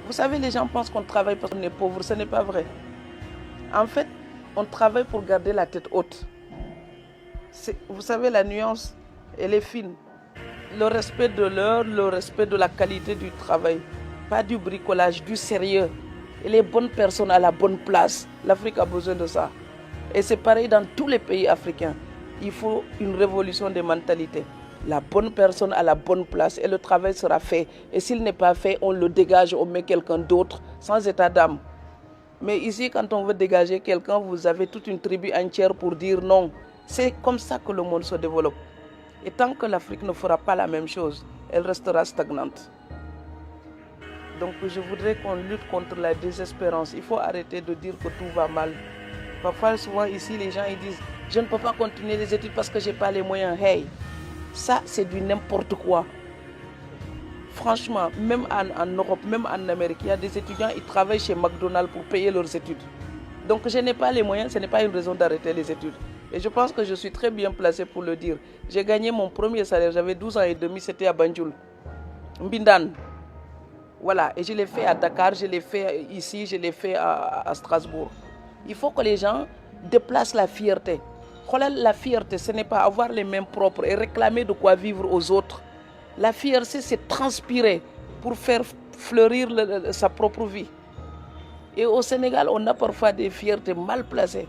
Vous savez, les gens pensent qu'on travaille parce qu'on est pauvre. Ce n'est pas vrai. En fait, on travaille pour garder la tête haute. Vous savez, la nuance, elle est fine. Le respect de l'heure, le respect de la qualité du travail. Pas du bricolage, du sérieux. Et les bonnes personnes à la bonne place. L'Afrique a besoin de ça. Et c'est pareil dans tous les pays africains. Il faut une révolution des mentalités. La bonne personne à la bonne place et le travail sera fait. Et s'il n'est pas fait, on le dégage, on met quelqu'un d'autre sans état d'âme. Mais ici, quand on veut dégager quelqu'un, vous avez toute une tribu entière pour dire non. C'est comme ça que le monde se développe. Et tant que l'Afrique ne fera pas la même chose, elle restera stagnante. Donc je voudrais qu'on lutte contre la désespérance. Il faut arrêter de dire que tout va mal. Parfois, souvent ici, les gens ils disent « Je ne peux pas continuer les études parce que je n'ai pas les moyens. » Hey, ça c'est du n'importe quoi. Franchement, même en Europe, même en Amérique, il y a des étudiants qui travaillent chez McDonald's pour payer leurs études. Donc je n'ai pas les moyens, ce n'est pas une raison d'arrêter les études. Et je pense que je suis très bien placé pour le dire. J'ai gagné mon premier salaire, j'avais 12 ans et demi, c'était à Banjul, Mbindan. Voilà, et je l'ai fait à Dakar, je l'ai fait ici, je l'ai fait à Strasbourg. Il faut que les gens déplacent la fierté. La fierté, ce n'est pas avoir les mains propres et réclamer de quoi vivre aux autres. La fierté, c'est transpirer pour faire fleurir sa propre vie. Et au Sénégal, on a parfois des fiertés mal placées.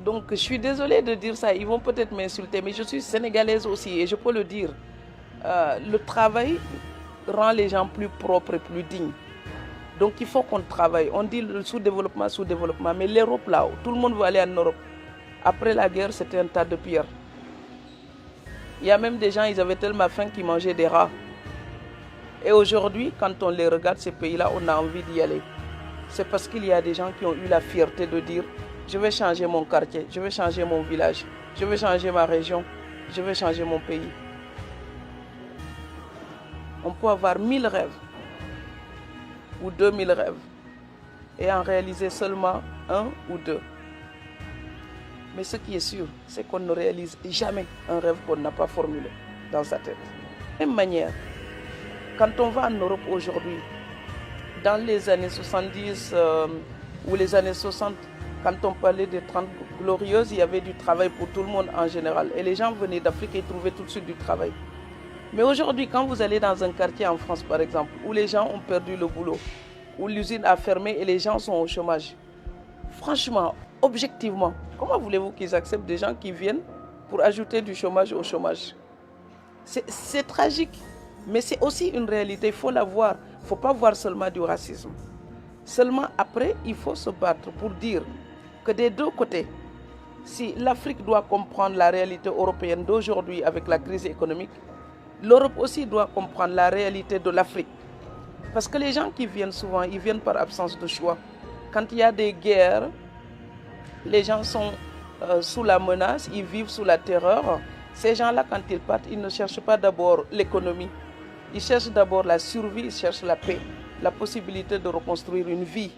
Donc, je suis désolée de dire ça. Ils vont peut-être m'insulter, mais je suis sénégalaise aussi et je peux le dire. Le travail rend les gens plus propres et plus dignes. Donc, il faut qu'on travaille. On dit le sous-développement, mais l'Europe, là, tout le monde veut aller en Europe. Après la guerre, c'était un tas de pierres. Il y a même des gens, ils avaient tellement faim qu'ils mangeaient des rats. Et aujourd'hui, quand on les regarde, ces pays-là, on a envie d'y aller. C'est parce qu'il y a des gens qui ont eu la fierté de dire « Je vais changer mon quartier, je vais changer mon village, je vais changer ma région, je vais changer mon pays. » On peut avoir 1000 rêves ou 2000 rêves et en réaliser seulement un ou deux. Mais ce qui est sûr, c'est qu'on ne réalise jamais un rêve qu'on n'a pas formulé dans sa tête. De la même manière, quand on va en Europe aujourd'hui, dans les années 70 ou les années 60, quand on parlait des 30 glorieuses, il y avait du travail pour tout le monde en général. Et les gens venaient d'Afrique et trouvaient tout de suite du travail. Mais aujourd'hui, quand vous allez dans un quartier en France, par exemple, où les gens ont perdu le boulot, où l'usine a fermé et les gens sont au chômage, franchement, objectivement, comment voulez-vous qu'ils acceptent des gens qui viennent pour ajouter du chômage au chômage? C'est tragique, mais c'est aussi une réalité, il faut la voir. Il ne faut pas voir seulement du racisme. Seulement après, il faut se battre pour dire que des deux côtés, si l'Afrique doit comprendre la réalité européenne d'aujourd'hui avec la crise économique, l'Europe aussi doit comprendre la réalité de l'Afrique. Parce que les gens qui viennent souvent, ils viennent par absence de choix. Quand il y a des guerres, les gens sont sous la menace, ils vivent sous la terreur. Ces gens-là, quand ils partent, ils ne cherchent pas d'abord l'économie. Ils cherchent d'abord la survie, ils cherchent la paix, la possibilité de reconstruire une vie.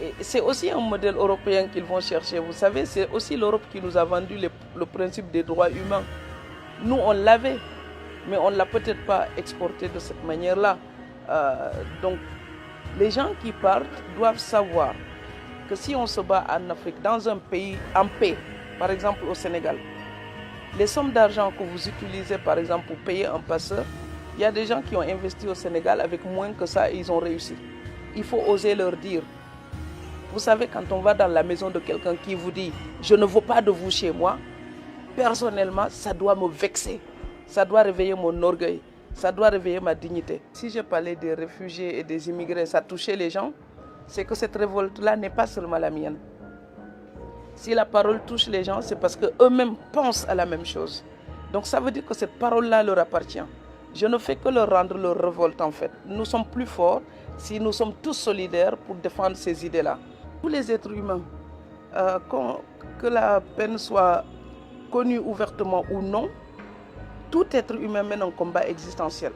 Et c'est aussi un modèle européen qu'ils vont chercher. Vous savez, c'est aussi l'Europe qui nous a vendu le principe des droits humains. Nous, on l'avait, mais on ne l'a peut-être pas exporté de cette manière-là. Donc, les gens qui partent doivent savoir que si on se bat en Afrique, dans un pays en paix, par exemple au Sénégal, les sommes d'argent que vous utilisez, par exemple, pour payer un passeur, il y a des gens qui ont investi au Sénégal avec moins que ça et ils ont réussi. Il faut oser leur dire. Vous savez, quand on va dans la maison de quelqu'un qui vous dit « Je ne veux pas de vous chez moi », personnellement, ça doit me vexer. Ça doit réveiller mon orgueil. Ça doit réveiller ma dignité. Si je parlais des réfugiés et des immigrés, ça touchait les gens, c'est que cette révolte-là n'est pas seulement la mienne. Si la parole touche les gens, c'est parce qu'eux-mêmes pensent à la même chose. Donc ça veut dire que cette parole-là leur appartient. Je ne fais que leur rendre leur révolte en fait. Nous sommes plus forts si nous sommes tous solidaires pour défendre ces idées-là. Tous les êtres humains, que la peine soit connue ouvertement ou non, tout être humain mène un combat existentiel.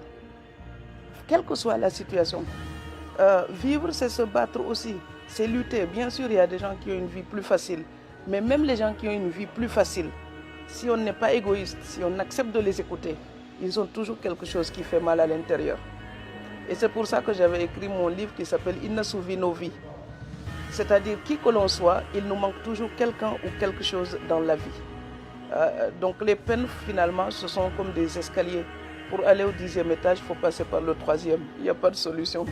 Quelle que soit la situation. Vivre, c'est se battre aussi, c'est lutter. Bien sûr, il y a des gens qui ont une vie plus facile. Mais même les gens qui ont une vie plus facile, si on n'est pas égoïste, si on accepte de les écouter, ils ont toujours quelque chose qui fait mal à l'intérieur. Et c'est pour ça que j'avais écrit mon livre qui s'appelle Inna Souvi nos vies. C'est-à-dire, qui que l'on soit, il nous manque toujours quelqu'un ou quelque chose dans la vie. Donc les peines, finalement, ce sont comme des escaliers. Pour aller au 10e étage, il faut passer par le 3e. Il n'y a pas de solution.